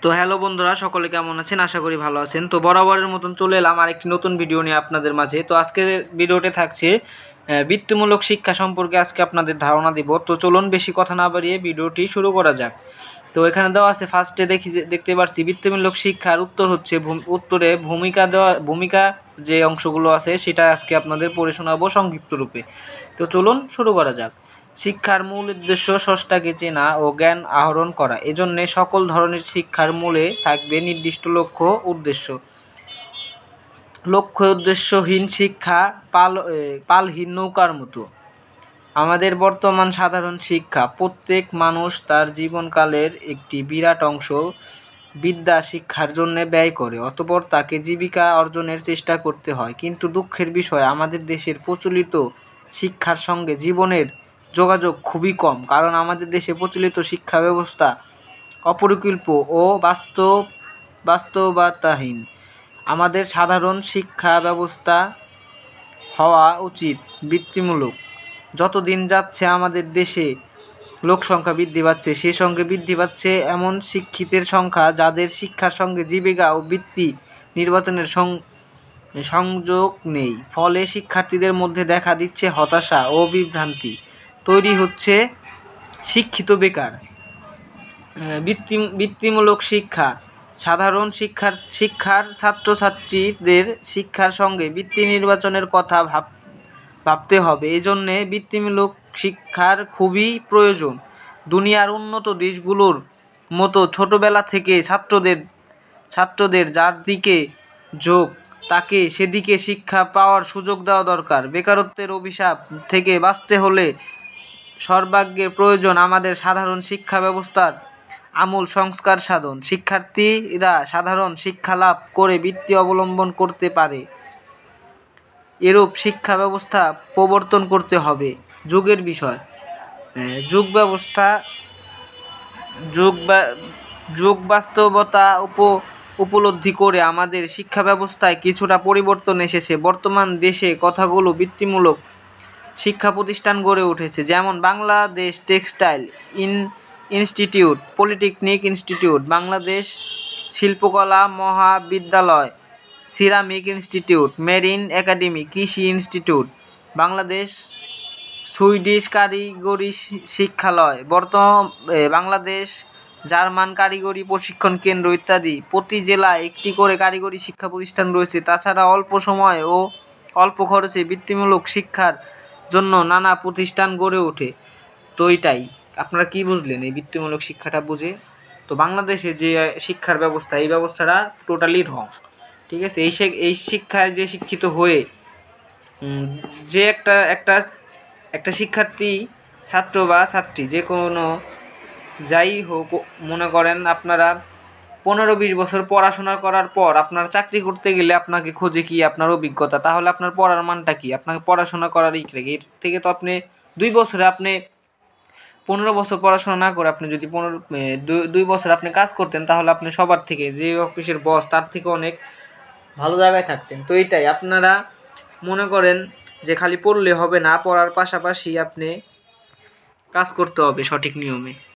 তো হ্যালো বন্ধুরা, সকলে কেমন আছেন? আশা করি ভালো আছেন। তো বরাবরের মতন চলে এলাম আরেকটি নতুন ভিডিও নিয়ে আপনাদের মাঝে। তো আজকের ভিডিওতে থাকছে বৃত্তিমূলক শিক্ষা সম্পর্কে আজকে আপনাদের ধারণা দিব। তো চলুন বেশি কথা না বাড়িয়ে ভিডিওটি শুরু করা যাক। তো এখানে দেওয়া আছে, ফার্স্টে দেখতে পাচ্ছি বৃত্তিমূলক শিক্ষার উত্তর হচ্ছে উত্তরে ভূমিকা যে অংশগুলো আছে সেটা আজকে আপনাদের পড়ে শোনাবো সংক্ষিপ্ত রূপে। তো চলুন শুরু করা যাক। শিক্ষার মূল উদ্দেশ্য স্রষ্টাকে চেনা ও জ্ঞান আহরণ করা। এজন্যে সকল ধরনের শিক্ষার মূলে থাকবে নির্দিষ্ট লক্ষ্য উদ্দেশ্য। লক্ষ্য উদ্দেশ্যহীন শিক্ষা পালহীন নৌকার মতো। আমাদের বর্তমান সাধারণ শিক্ষা, প্রত্যেক মানুষ তার জীবনকালের একটি বিরাট অংশ বিদ্যা শিক্ষার জন্য ব্যয় করে, অতঃপর তাকে জীবিকা অর্জনের চেষ্টা করতে হয়। কিন্তু দুঃখের বিষয়, আমাদের দেশের প্রচলিত শিক্ষার সঙ্গে জীবনের যোগাযোগ খুবই কম, কারণ আমাদের দেশে প্রচলিত শিক্ষা ব্যবস্থা অপরিকল্পিত ও বাস্তবতাহীন। আমাদের সাধারণ শিক্ষা ব্যবস্থা হওয়া উচিত বৃত্তিমূলক। যত দিন যাচ্ছে আমাদের দেশে লোকসংখ্যা বৃদ্ধি পাচ্ছে, সেই সঙ্গে বৃদ্ধি পাচ্ছে এমন শিক্ষিতের সংখ্যা যাদের শিক্ষার সঙ্গে জীবিকা ও বৃত্তি নির্বাচনের সংযোগ নেই। ফলে শিক্ষার্থীদের মধ্যে দেখা দিচ্ছে হতাশা ও বিভ্রান্তি, তৈরি হচ্ছে শিক্ষিত বেকার। বৃত্তিমূলক শিক্ষা, সাধারণ শিক্ষার ছাত্রছাত্রীদের শিক্ষার সঙ্গে বৃত্তি নির্বাচনের কথা ভাবতে হবে। এজন্যে বৃত্তিমূলক শিক্ষার খুবই প্রয়োজন। দুনিয়ার উন্নত দেশগুলোর মতো ছোটবেলা থেকে ছাত্রদের যার দিকে ঝোঁক তাকে সেদিকে শিক্ষা পাওয়ার সুযোগ দেওয়া দরকার। বেকারত্বের অভিশাপ থেকে বাঁচতে হলে সর্বাগ্রে প্রয়োজন আমাদের সাধারণ শিক্ষা ব্যবস্থার আমূল সংস্কার সাধন। শিক্ষার্থীরা সাধারণ শিক্ষা লাভ করে বৃত্তি অবলম্বন করতে পারে, এরূপ শিক্ষা ব্যবস্থা প্রবর্তন করতে হবে। যুগের বিষয়, যুগ বাস্তবতা উপলব্ধি করে আমাদের শিক্ষা ব্যবস্থায় কিছুটা পরিবর্তন এসেছে। বর্তমান দেশে কতগুলো বৃত্তিমূলক শিক্ষা প্রতিষ্ঠান গড়ে উঠেছে, যেমন Bangladesh textile institute, polytechnic institute, Bangladesh শিল্পকলা মহাবিদ্যালয়, সিরামিক ইনস্টিটিউট, মেরিন একাডেমি, কৃষি ইনস্টিটিউট, বাংলাদেশ সুইডিশ কারিগরি শিক্ষালয়, বাংলাদেশ জার্মান কারিগরি প্রশিক্ষণ কেন্দ্র ইত্যাদি। প্রতি জেলায় একটি করে কারিগরি শিক্ষা প্রতিষ্ঠান রয়েছে। তাছাড়া অল্প সময় ও অল্প খরচে বৃত্তিমূলক শিক্ষার জন্য নানা প্রতিষ্ঠান গড়ে ওঠে। তো এইটাই, আপনারা কি বুঝলেন এই বৃত্তিমূলক শিক্ষাটা বুঝে? তো বাংলাদেশে যে শিক্ষার ব্যবস্থা, এই ব্যবস্থাটা টোটালি রং, ঠিক আছে? এই শিক্ষায় যে শিক্ষিত হয়ে যে একটা শিক্ষার্থী, ছাত্র বা ছাত্রী, যে কোনো যাই হোক, মনে করেন আপনারা 15-20 বছর পড়াশোনা করার পর আপনার চাকরি করতে গেলে আপনাকে খোঁজে কি? আপনার অভিজ্ঞতা। তাহলে আপনার পড়ার মানটা কি? আপনাকে পড়াশোনা করার এর থেকে তো আপনি 2 বছরে আপনি 15 বছর পড়াশোনা না করে আপনি যদি 2 বছর আপনি কাজ করতেন, তাহলে আপনি সবার থেকে, যে অফিসের বস, তার থেকে অনেক ভালো জায়গায় থাকতেন। তো এইটাই, আপনারা মনে করেন যে খালি পড়লে হবে না, পড়ার পাশাপাশি আপনি কাজ করতে হবে সঠিক নিয়মে।